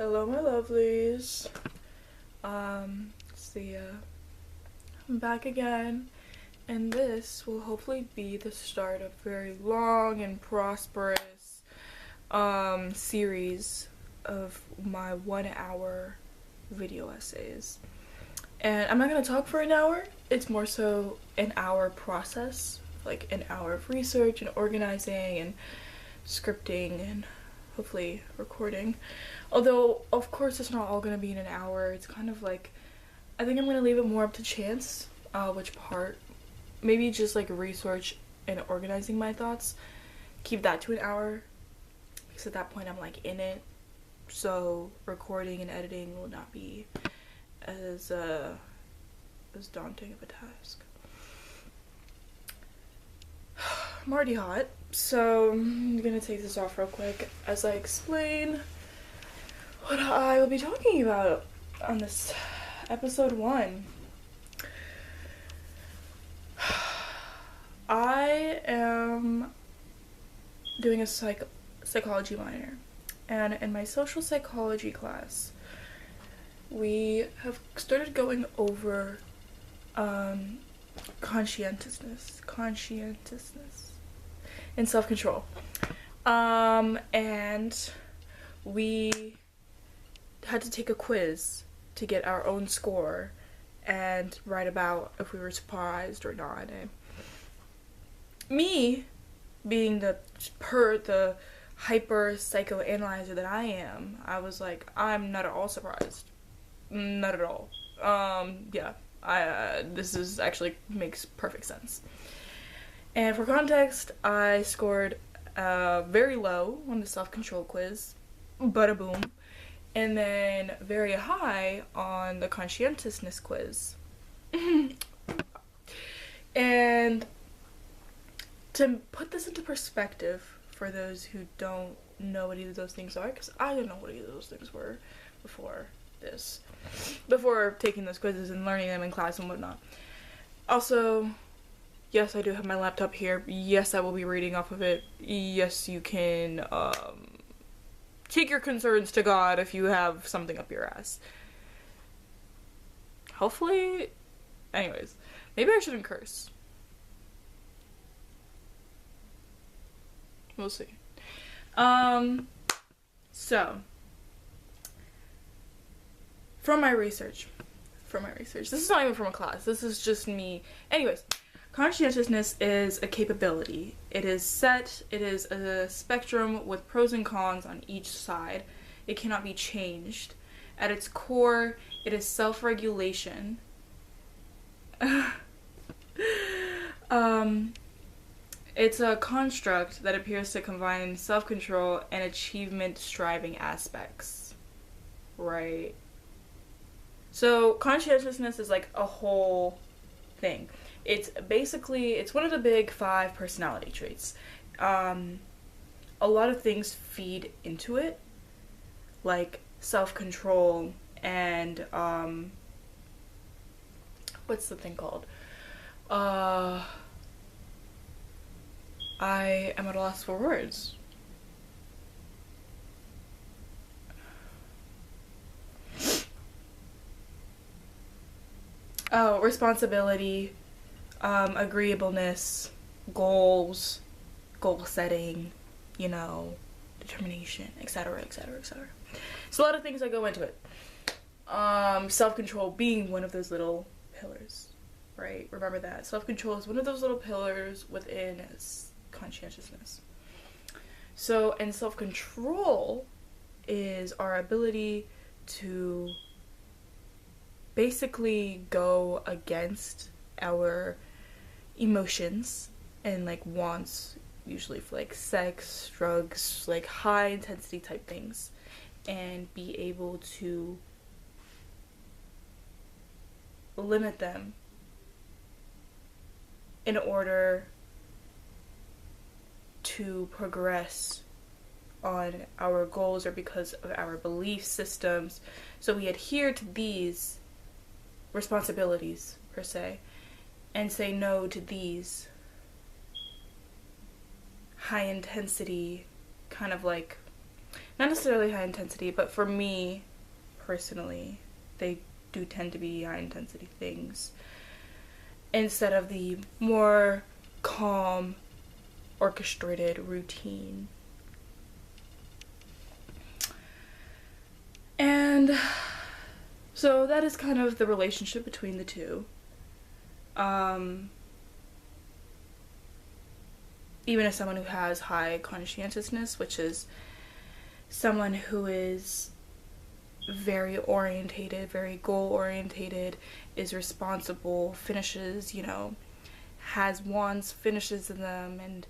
Hello, my lovelies. It's Theia. I'm back again, and this will hopefully be the start of a very long and prosperous series of my 1 hour video essays. And I'm not gonna talk for an hour. It's more so an hour process, like an hour of research and organizing and scripting and hopefully recording. Although, of course, it's not all gonna be in an hour. It's kind of like, I think I'm gonna leave it more up to chance, which part. Maybe just like research and organizing my thoughts. Keep that to an hour, because at that point I'm like in it. So recording and editing will not be as daunting of a task. I'm already hot, so I'm gonna take this off real quick as I explain what I will be talking about on this episode 1. I am doing a psychology minor, and in my social psychology class we have started going over conscientiousness and self-control, and we had to take a quiz to get our own score and write about if we were surprised or not. And me, being the hyper psychoanalyzer that I am, I was like, I'm not at all surprised. Not at all. Yeah, this is actually makes perfect sense. And for context, I scored very low on the self-control quiz, bada boom, and then very high on the conscientiousness quiz. And to put this into perspective for those who don't know what either of those things are, because I didn't know what either of those things were before taking those quizzes and learning them in class and whatnot. Also, yes, I do have my laptop here. Yes, I will be reading off of it. Yes, you can take your concerns to God if you have something up your ass. Hopefully, anyways, maybe I shouldn't curse. We'll see. So, from my research, this is not even from a class, this is just me. Anyways, conscientiousness is a capability. It is a spectrum with pros and cons on each side. It cannot be changed. At its core, it is self-regulation. It's a construct that appears to combine self-control and achievement-striving aspects. Right? So, conscientiousness is like a whole thing. It's one of the big 5 personality traits. A lot of things feed into it, like self-control and, what's the thing called? I am at a loss for words. Oh, responsibility, agreeableness, goals, goal setting, determination, etc., etc., etc. So a lot of things that go into it. Self-control being one of those little pillars, right? Remember that. Self-control is one of those little pillars within conscientiousness. So, and self-control is our ability to basically go against our emotions and like wants, usually for like sex, drugs, like high intensity type things, and be able to limit them in order to progress on our goals or because of our belief systems. So we adhere to these responsibilities, per se, and say no to these high intensity kind of like not necessarily high intensity, but for me personally, they do tend to be high intensity things instead of the more calm, orchestrated routine. And so that is kind of the relationship between the two. Even as someone who has high conscientiousness, which is someone who is very orientated, very goal orientated, is responsible, finishes, has wants, finishes in them, and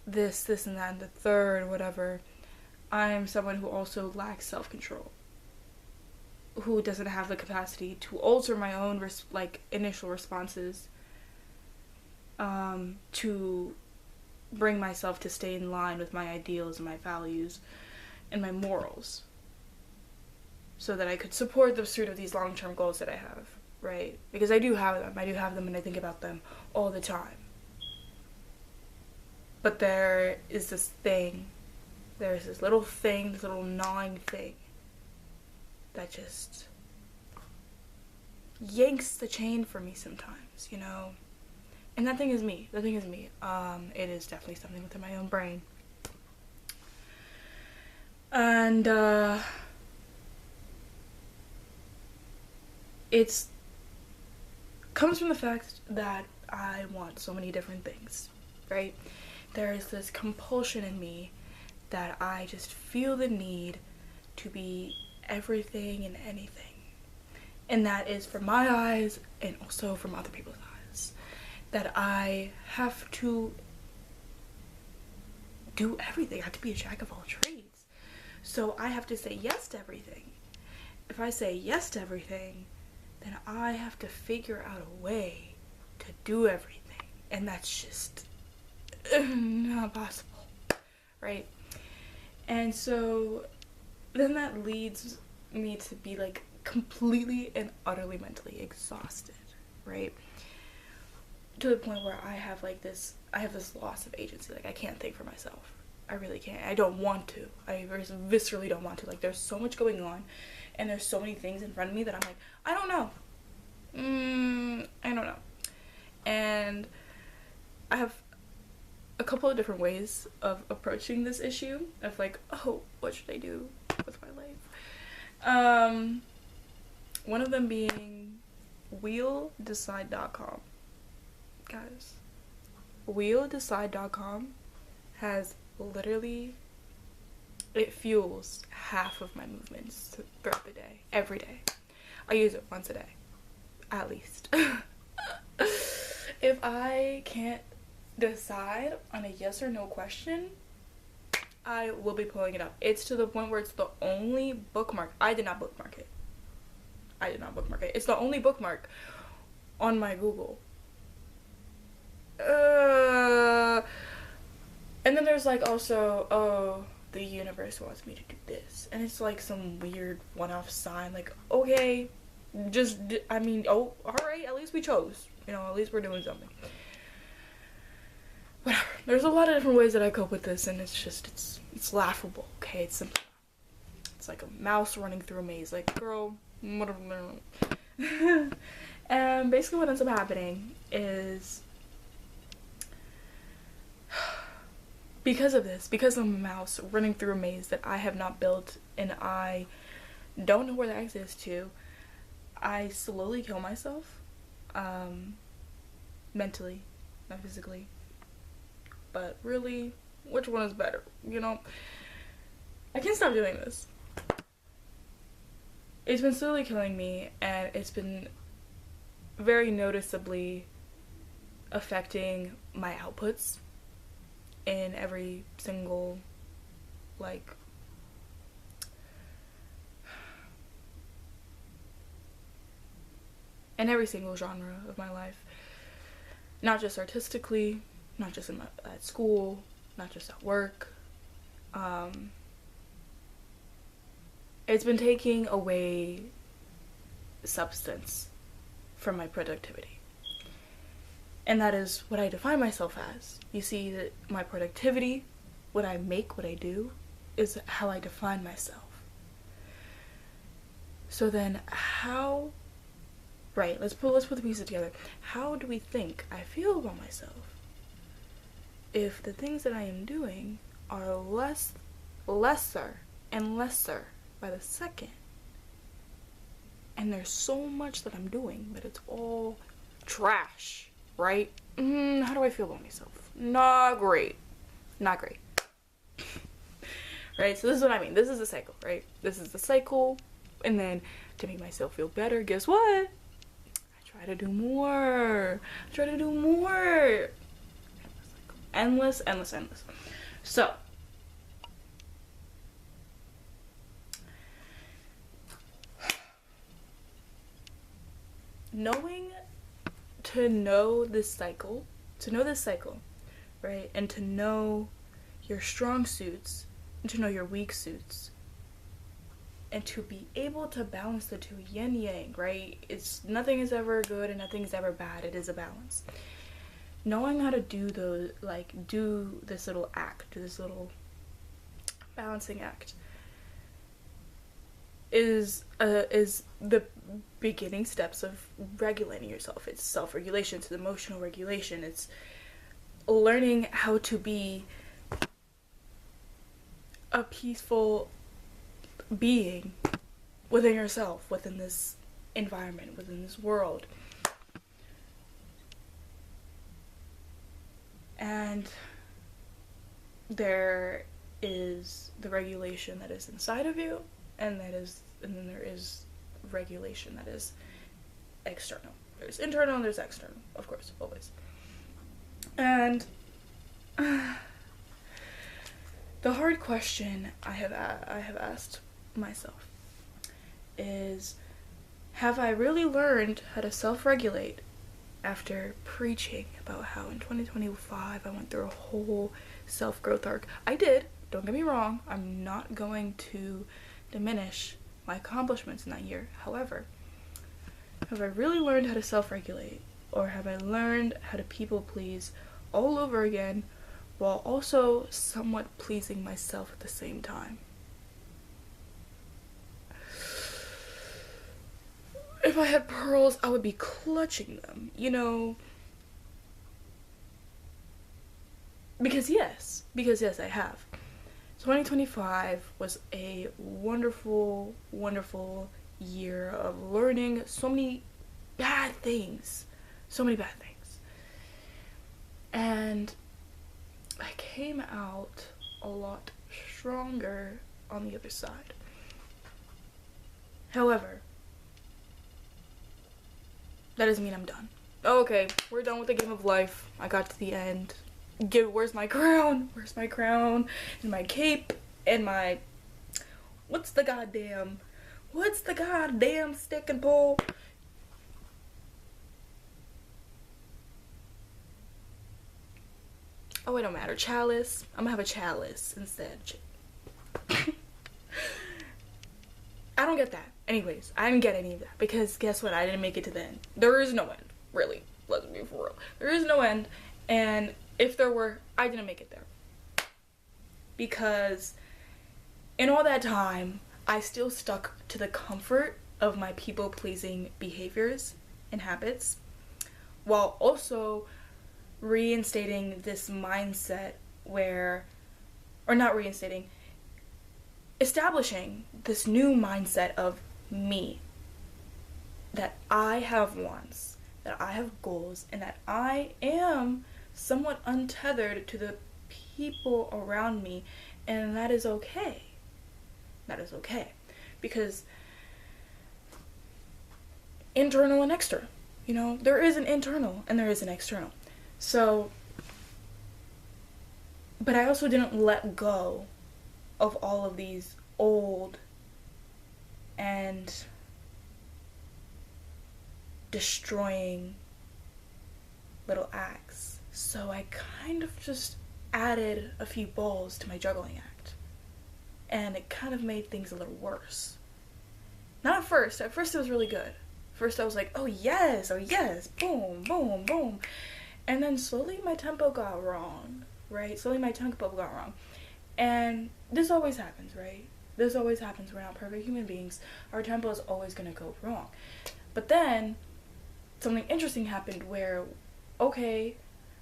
this and that, and the third, whatever. I'm someone who also lacks self-control, who doesn't have the capacity to alter my own initial responses, to bring myself to stay in line with my ideals and my values and my morals, so that I could support the pursuit of these long-term goals that I have, right? Because I do have them and I think about them all the time. But there's this little thing, this little gnawing thing that just yanks the chain for me sometimes, And that thing is me. It is definitely something within my own brain. And it comes from the fact that I want so many different things, right? There is this compulsion in me that I just feel the need to be everything and anything. And that is from my eyes and also from other people's eyes. That I have to do everything. I have to be a jack of all trades. So I have to say yes to everything. If I say yes to everything, then I have to figure out a way to do everything. And that's just not possible, right? And so then that leads me to be completely and utterly mentally exhausted, right? To the point where I have this loss of agency. I can't think for myself. I really can't. I don't want to. I viscerally don't want to. There's so much going on, and there's so many things in front of me that I'm I don't know. I don't know. And I have a couple of different ways of approaching this issue of what should I do with my life? One of them being wheeldecide.com. Guys, wheeldecide.com has literally, it fuels half of my movements throughout the day, every day. I use it once a day, at least. If I can't decide on a yes or no question, I will be pulling it up. It's to the point where it's the only bookmark. I did not bookmark it. It's the only bookmark on my Google. And then there's also, the universe wants me to do this, and it's some weird one-off sign. Okay, alright, at least we chose, at least we're doing something. Whatever. There's a lot of different ways that I cope with this, and it's laughable. Okay, it's simple. It's like a mouse running through a maze. Girl, whatever. And basically what ends up happening is, because of a mouse running through a maze that I have not built and I don't know where the exit is to, I slowly kill myself, mentally, not physically. But really, which one is better? I can't stop doing this. It's been slowly killing me, and it's been very noticeably affecting my outputs in every single, in every single genre of my life. Not just artistically, not just at school, not just at work. It's been taking away substance from my productivity. And that is what I define myself as. You see, that my productivity, what I make, what I do, is how I define myself. So then how, right, let's put the pieces together. How do we think I feel about myself if the things that I am doing are lesser and lesser by the second? And there's so much that I'm doing, but it's all trash, right? How do I feel about myself? Not great. Not great. Right? So this is what I mean. This is the cycle, right? This is the cycle. And then to make myself feel better, guess what? I try to do more. Endless. So, to know this cycle, right? And to know your strong suits and to know your weak suits. And to be able to balance the two, yin yang, right? Nothing is ever good and nothing is ever bad. It is a balance. Knowing how to do this little balancing act is the beginning steps of regulating yourself. It's self-regulation, it's emotional regulation, it's learning how to be a peaceful being within yourself, within this environment, within this world. And there is the regulation that is inside of you, and then there is regulation that is external. There's internal and there's external, of course, always. And the hard question I have asked myself is, have I really learned how to self-regulate after preaching about how in 2025 I went through a whole self-growth arc? I did, don't get me wrong. I'm not going to diminish my accomplishments in that year. However, have I really learned how to self-regulate, or have I learned how to people please all over again while also somewhat pleasing myself at the same time? If I had pearls, I would be clutching them, you know? Because yes, I have. 2025 was a wonderful, wonderful year of learning so many bad things. And I came out a lot stronger on the other side. However, that doesn't mean I'm done. Okay, we're done with the game of life. I got to the end. Where's my crown? And my cape and my what's the goddamn stick and pole? Oh, it don't matter. Chalice. I'm gonna have a chalice instead. I don't get that. Anyways, I didn't get any of that because guess what? I didn't make it to the end. There is no end, really. Let's be for real. There is no end, and if there were, I didn't make it there. Because in all that time, I still stuck to the comfort of my people-pleasing behaviors and habits, while also reinstating this mindset establishing this new mindset of me, that I have wants, that I have goals, and that I am somewhat untethered to the people around me, and that is okay. Because internal and external, there is an internal and there is an external. So, but I also didn't let go of all of these old and destroying little acts. So I kind of just added a few balls to my juggling act. And it kind of made things a little worse. Not at first. At first it was really good. First I was like, oh yes, boom, boom, boom. And then slowly my tempo got wrong, right? And this always happens, right? This always happens. We're not perfect human beings. Our tempo is always going to go wrong. But then something interesting happened where, okay,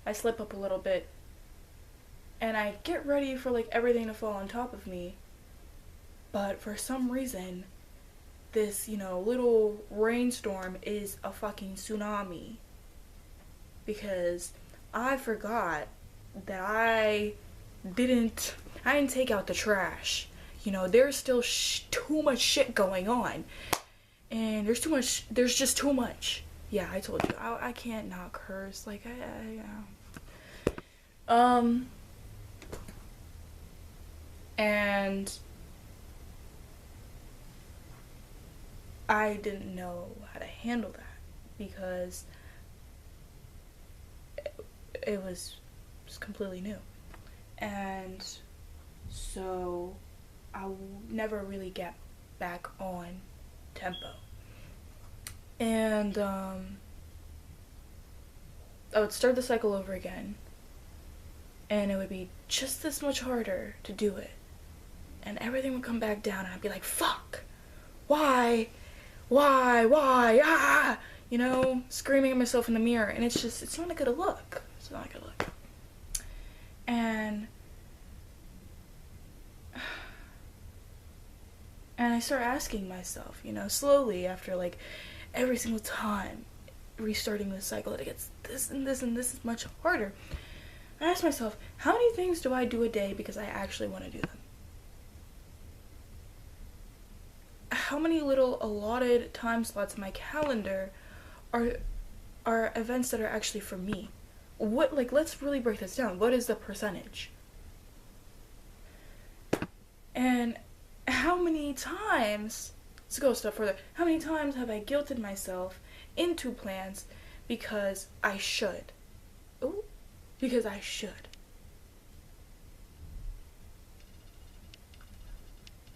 I slip up a little bit and I get ready for like everything to fall on top of me. But for some reason, this, little rainstorm is a fucking tsunami. Because I forgot that I didn't take out the trash. There's still too much shit going on. And there's just too much. Yeah, I told you, I can't not curse. Like, and I didn't know how to handle that because it was just completely new. And so I never really get back on tempo. And I would start the cycle over again, and it would be just this much harder to do it. And everything would come back down, and I'd be like, fuck, why, ah, screaming at myself in the mirror. And it's not a good look. It's not a good look. And I start asking myself, slowly after like every single time restarting the cycle, it gets this and this and this is much harder. I ask myself, how many things do I do a day because I actually want to do them? How many little allotted time slots in my calendar are events that are actually for me? Let's really break this down. What is the percentage? And how many times, let's go a step further, how many times have I guilted myself into plans because I should? Ooh, because I should.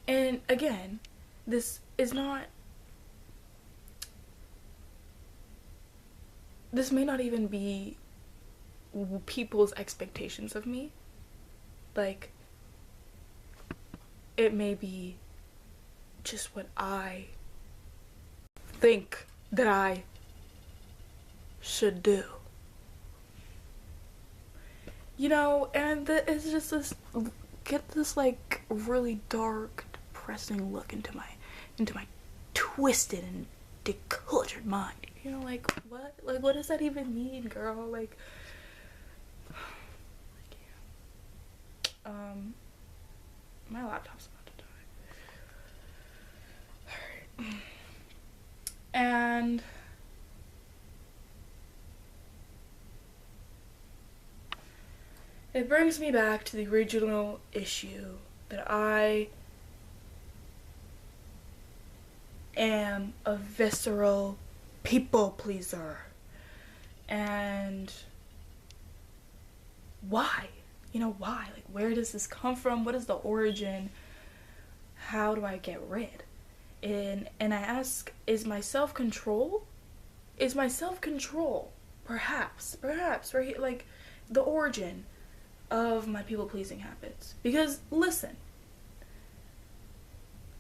And again, this may not even be people's expectations of me. Like, it may be just what I think that I should do. And it's just this like really dark, depressing look into my twisted and decultured mind. Like what? Like what does that even mean, girl? Like my laptop's about to die. Alright. And it brings me back to the original issue that I am a visceral people pleaser. And why? Why? Like, where does this come from? What is the origin? How do I get rid? And I ask, is my self-control perhaps, right? Like, the origin of my people-pleasing habits. Because, listen,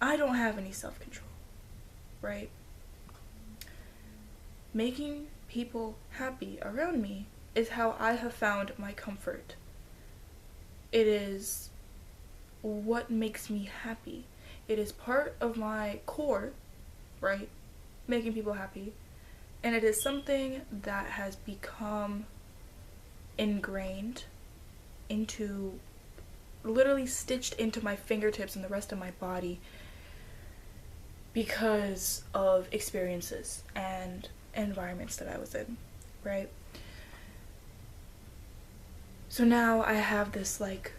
I don't have any self-control, right? Making people happy around me is how I have found my comfort. It is what makes me happy. It is part of my core, right? Making people happy. And it is something that has become ingrained into, literally stitched into my fingertips and the rest of my body because of experiences and environments that I was in, right? So now I have this like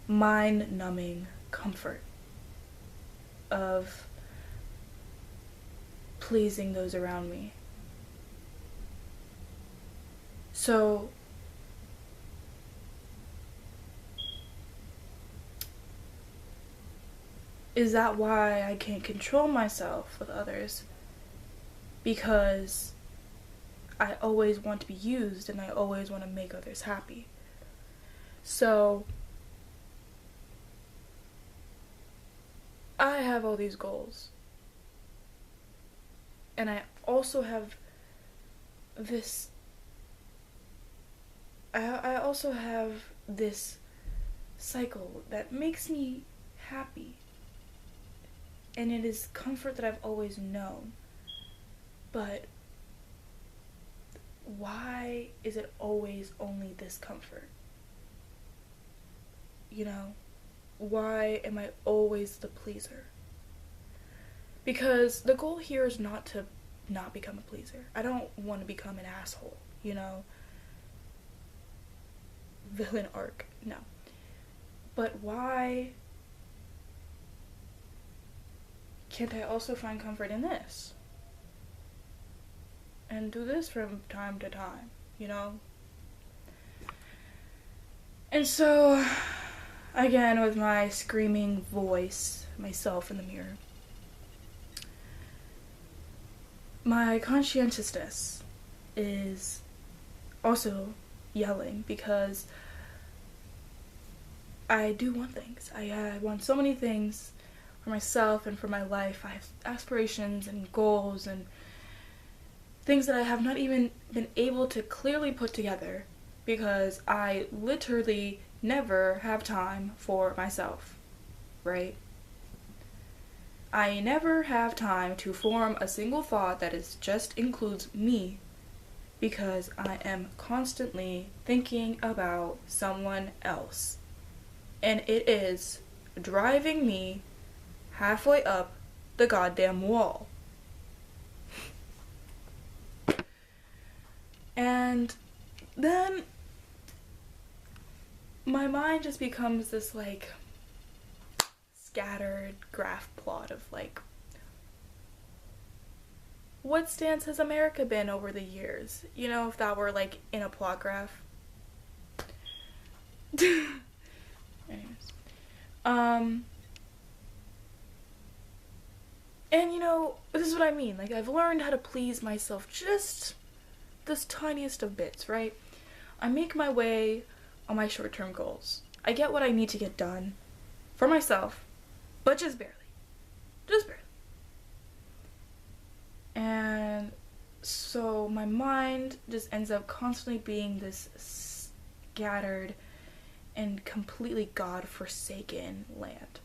mind-numbing comfort of pleasing those around me. So is that why I can't control myself with others? Because I always want to be used and I always want to make others happy. So I have all these goals. And I also have this I also have this cycle that makes me happy. And it is comfort that I've always known. But why is it always only this comfort? You know, why am I always the pleaser? Because the goal here is not to not become a pleaser. I don't want to become an asshole, you know? Villain arc, no. But why can't I also find comfort in this? And do this from time to time, you know? And so, again, with my screaming voice, myself in the mirror, my conscientiousness is also yelling because I do want things. I want so many things for myself and for my life. I have aspirations and goals and things that I have not even been able to clearly put together because I literally never have time for myself, right? I never have time to form a single thought that is just includes me because I am constantly thinking about someone else. And it is driving me halfway up the goddamn wall. And then my mind just becomes this like scattered graph plot of like, what stance has America been over the years? You know, if that were like in a plot graph. Anyways. And you know, this is what I mean. Like, I've learned how to please myself just this tiniest of bits, right? I make my way on my short-term goals. I get what I need to get done for myself, but just barely. Just barely. And so my mind just ends up constantly being this scattered and completely God-forsaken land.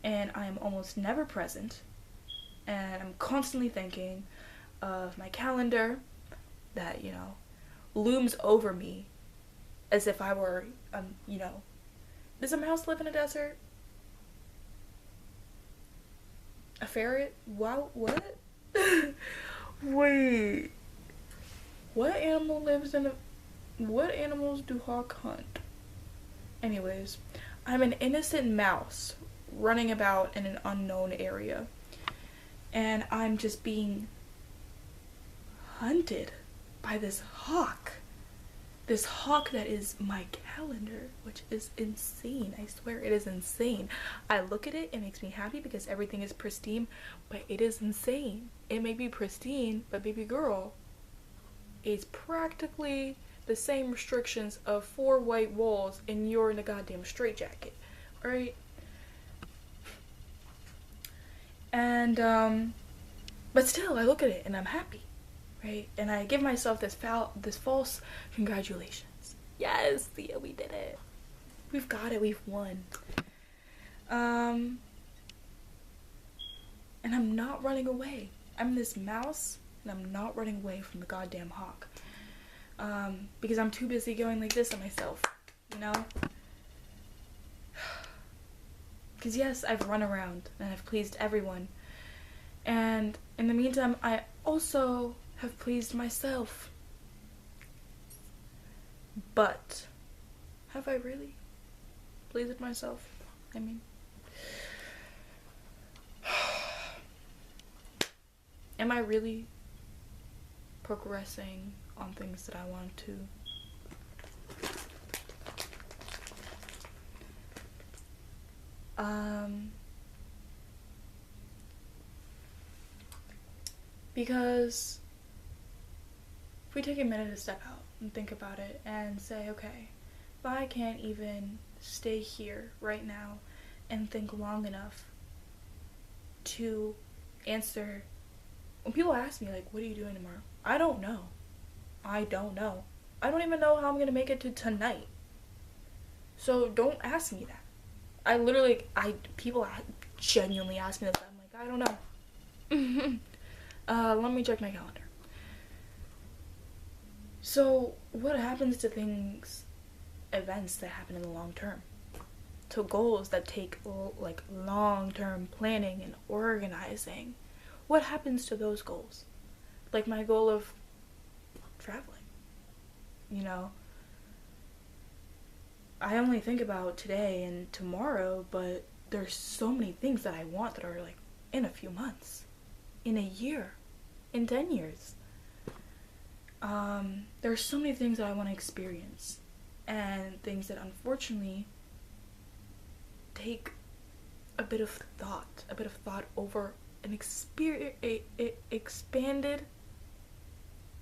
And I am almost never present. And I'm constantly thinking of my calendar that, you know, looms over me as if I were, you know, does a mouse live in a desert? A ferret? Wow, what? Wait. What animal lives in a... What animals do hawk hunt? Anyways, I'm an innocent mouse running about in an unknown area. And I'm just being hunted by this hawk. This hawk that is my calendar, which is insane. I swear it is insane. I look at it, it makes me happy because everything is pristine, but it is insane. It may be pristine, but baby girl, it's practically the same restrictions of 4 white walls and you're in a goddamn straitjacket, right? And, but still, I look at it and I'm happy, right? And I give myself this false congratulations. Yes, Thea, we did it. We've got it, we've won. And I'm not running away. I'm this mouse, and I'm not running away from the goddamn hawk. Because I'm too busy going like this at myself, you know? Because yes, I've run around, and I've pleased everyone. And in the meantime, I also have pleased myself. But, have I really pleased myself? I mean... Am I really progressing on things that I want to? Because if we take a minute to step out and think about it and say, okay, if I can't even stay here right now and think long enough to answer when people ask me, like, what are you doing tomorrow? I don't know. I don't know. I don't even know how I'm gonna make it to tonight. So don't ask me that. People genuinely ask me this. I'm like, I don't know. Let me check my calendar. So what happens to events that happen in the long term? To goals that take like long-term planning and organizing. What happens to those goals? Like my goal of traveling. You know, I only think about today and tomorrow, but there's so many things that I want that are like in a few months, in a year, in 10 years. There's so many things that I want to experience, and things that unfortunately take a bit of thought over an expanded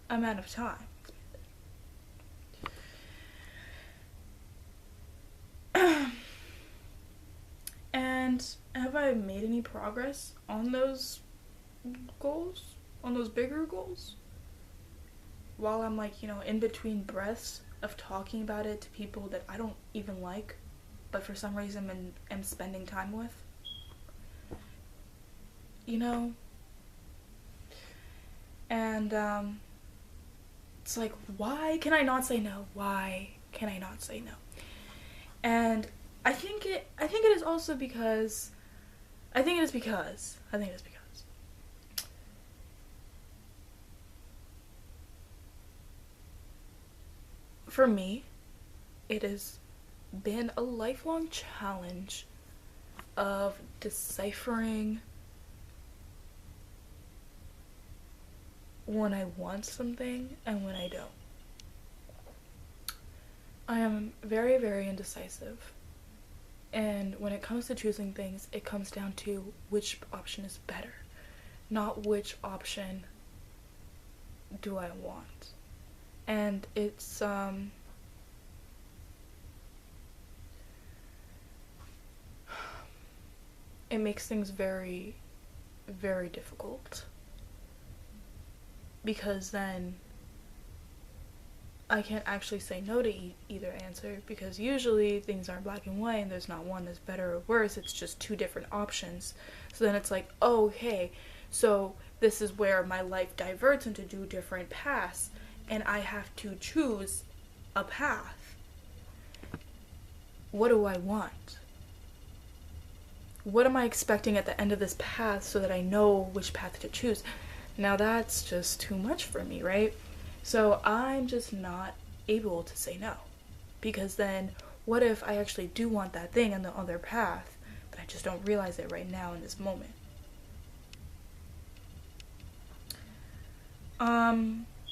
amount of time. And have I made any progress on those goals? On those bigger goals? While I'm like, in between breaths of talking about it to people that I don't even like, but for some reason am spending time with. And it's like, why can I not say no? Why can I not say no? And I think it is also because for me, it has been a lifelong challenge of deciphering when I want something and when I don't. I am very, very indecisive. And when it comes to choosing things, it comes down to which option is better, not which option do I want. And it's it makes things very, very difficult, because then I can't actually say no to either answer, because usually things aren't black and white and there's not one that's better or worse, it's just two different options. So then it's like, oh, okay, so this is where my life diverts into two different paths, and I have to choose a path. What do I want? What am I expecting at the end of this path so that I know which path to choose? Now that's just too much for me, right? So I'm just not able to say no, because then what if I actually do want that thing on the other path, but I just don't realize it right now in this moment?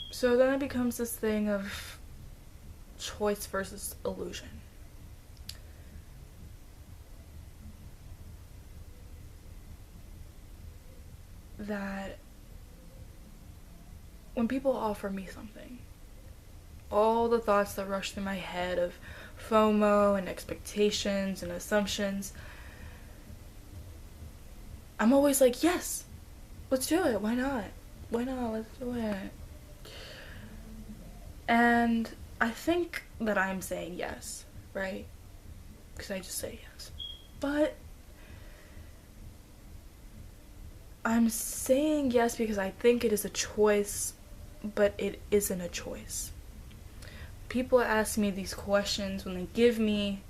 So then it becomes this thing of choice versus illusion. That when people offer me something, all the thoughts that rush through my head of FOMO and expectations and assumptions, I'm always like, yes, let's do it. Why not? Let's do it. And I think that I'm saying yes, right? Because I just say yes. But I'm saying yes because I think it is a choice, but it isn't a choice. People ask me these questions when they give me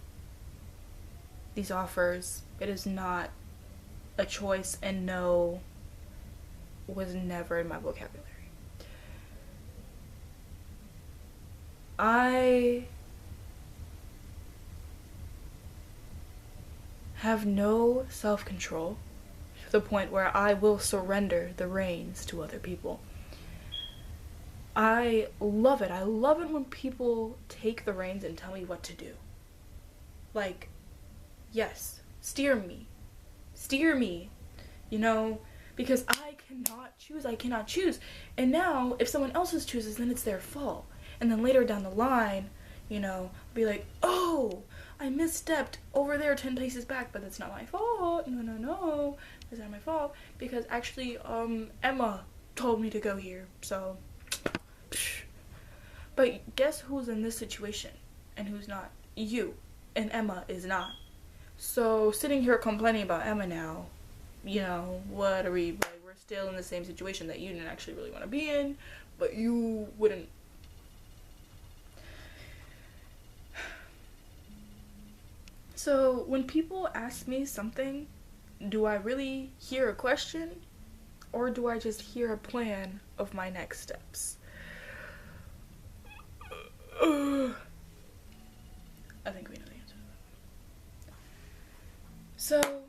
these offers. It is not a choice, and no was never in my vocabulary. I have no self-control to the point where I will surrender the reins to other people. I love it. I love it when people take the reins and tell me what to do. Like, yes, steer me, because I cannot choose. And now, if someone else chooses, then it's their fault. And then later down the line, be like, oh, I misstepped over there 10 paces back, but that's not my fault. No. It's not my fault because actually Emma told me to go here, so psh. But guess who's in this situation and who's not? You. And Emma is not. So sitting here complaining about Emma now, you know, what are we, like, we're still in the same situation that you didn't actually really want to be in, but you wouldn't. So when people ask me something, do I really hear a question or do I just hear a plan of my next steps? I think we know the answer to that. So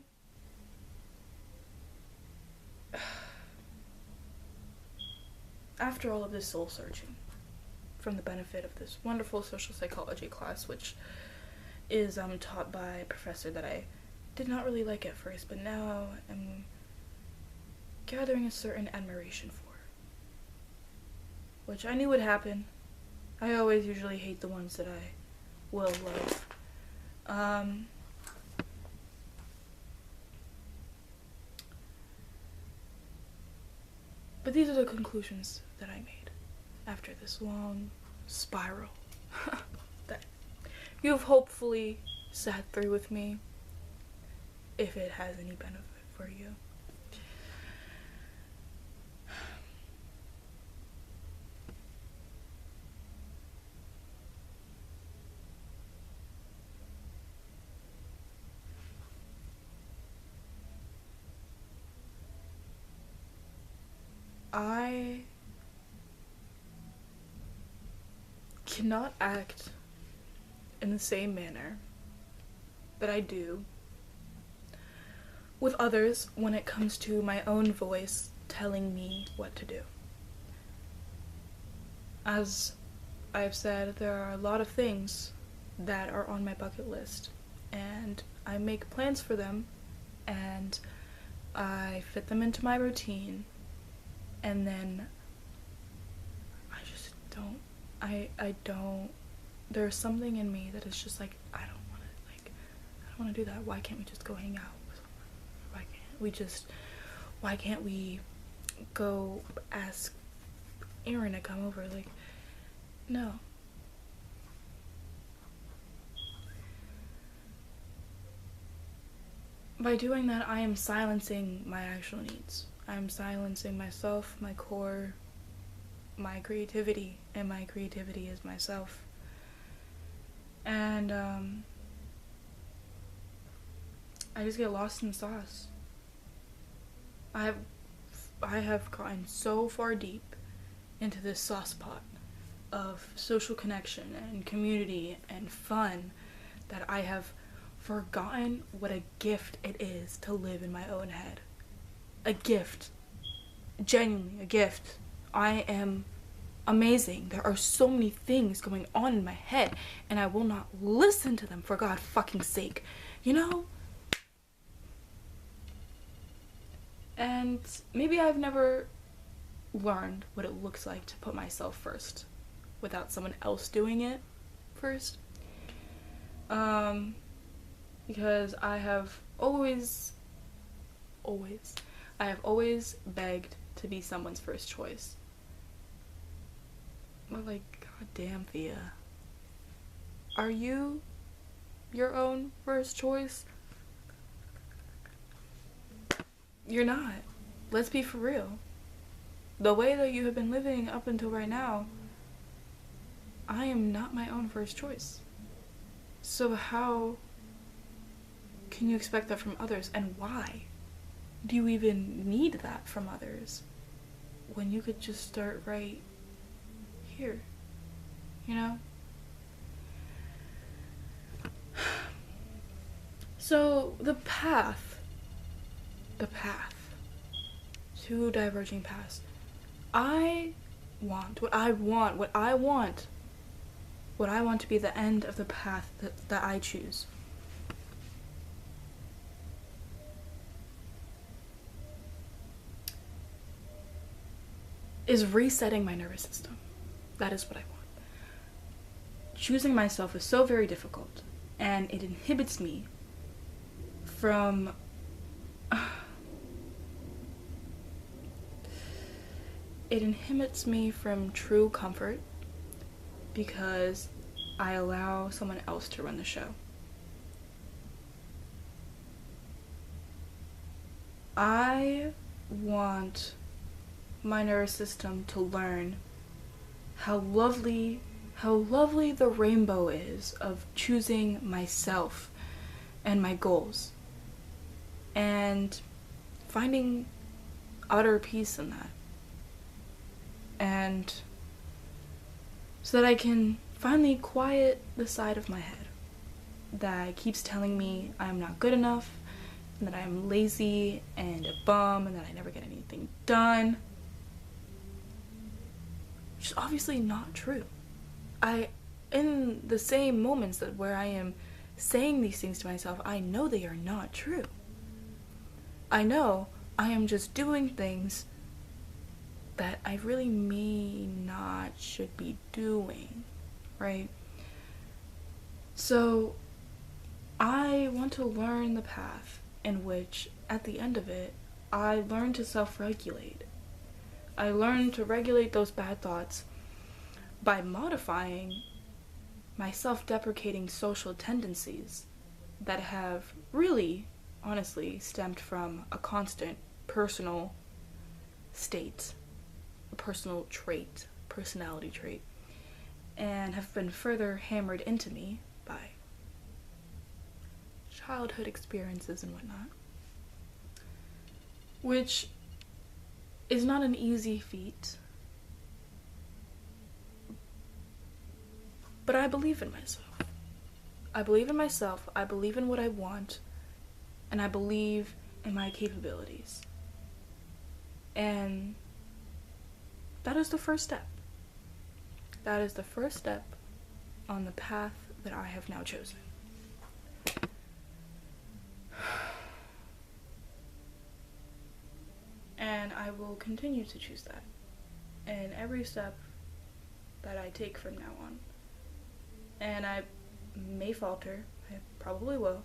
after all of this soul searching, from the benefit of this wonderful social psychology class, which is taught by a professor that I did not really like at first, but now I'm gathering a certain admiration for, which I knew would happen. I always usually hate the ones that I will love. But these are the conclusions that I made after this long spiral that you've hopefully sat through with me, if it has any benefit for you. I cannot act in the same manner that I do with others when it comes to my own voice telling me what to do. As I've said, there are a lot of things that are on my bucket list, and I make plans for them, and I fit them into my routine, and then I just don't, I don't, there's something in me that is just like, I don't want to do that. Why can't we just go hang out? Why can't we go ask Aaron to come over? Like, no. By doing that, I am silencing my actual needs. I am silencing myself, my core, my creativity, and my creativity is myself. And I just get lost in the sauce. I have gotten so far deep into this sauce pot of social connection and community and fun that I have forgotten what a gift it is to live in my own head. A gift. Genuinely a gift. I am amazing. There are so many things going on in my head and I will not listen to them for God fucking sake. You know? And maybe I've never learned what it looks like to put myself first without someone else doing it first. Because I have always begged to be someone's first choice. But like, goddamn, Theia, are you your own first choice? You're not. Let's be for real. The way that you have been living up until right now, I am not my own first choice. So how can you expect that from others? And why do you even need that from others when you could just start right here, you know? So the path, two diverging paths. I want to be the end of the path that I choose. Is resetting my nervous system. That is what I want. Choosing myself is so very difficult, and it inhibits me from it inhibits me from true comfort because I allow someone else to run the show. I want my nervous system to learn how lovely the rainbow is of choosing myself and my goals and finding utter peace in that. And so that I can finally quiet the side of my head that keeps telling me I'm not good enough, and that I'm lazy and a bum, and that I never get anything done. Which is obviously not true. In the same moments that where I am saying these things to myself, I know they are not true. I know I am just doing things that I really may not should be doing, right? So I want to learn the path in which, at the end of it, I learn to self-regulate. I learn to regulate those bad thoughts by modifying my self-deprecating social tendencies that have really, honestly, stemmed from a constant personal state, a personal trait, personality trait, and have been further hammered into me by childhood experiences and whatnot, which is not an easy feat, but I believe in myself. I believe in myself, I believe in what I want, and I believe in my capabilities. And that is the first step. That is the first step on the path that I have now chosen. And I will continue to choose that in every step that I take from now on. And I may falter, I probably will,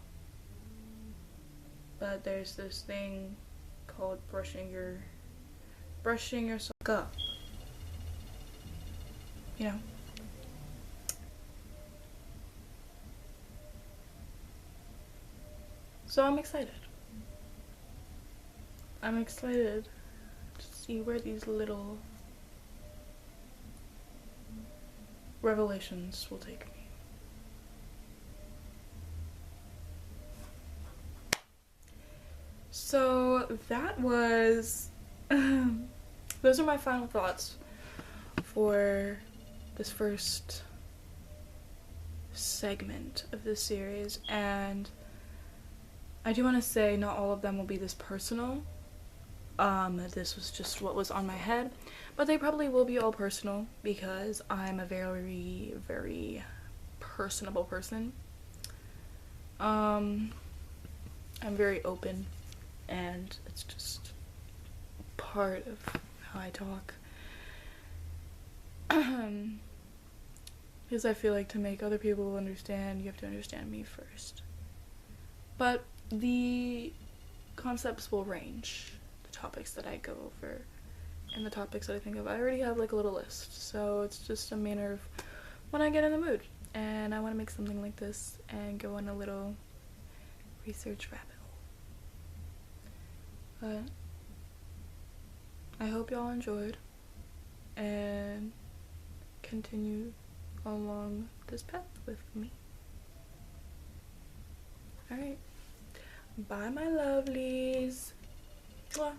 but there's this thing called brushing yourself up, you know? So I'm excited. I'm excited to see where these little revelations will take me. So that was those are my final thoughts for this first segment of this series, and I do want to say not all of them will be this personal. This was just what was on my head, but they probably will be all personal because I'm a very, very personable person. I'm very open, and it's just part of how I talk. Because I feel like to make other people understand, you have to understand me first. But the concepts will range, the topics that I go over, and the topics that I think of. I already have like a little list, so it's just a matter of when I get in the mood, and I want to make something like this and go on a little research rabbit hole. But I hope y'all enjoyed and continue along this path with me. Alright, bye my lovelies. Mwah.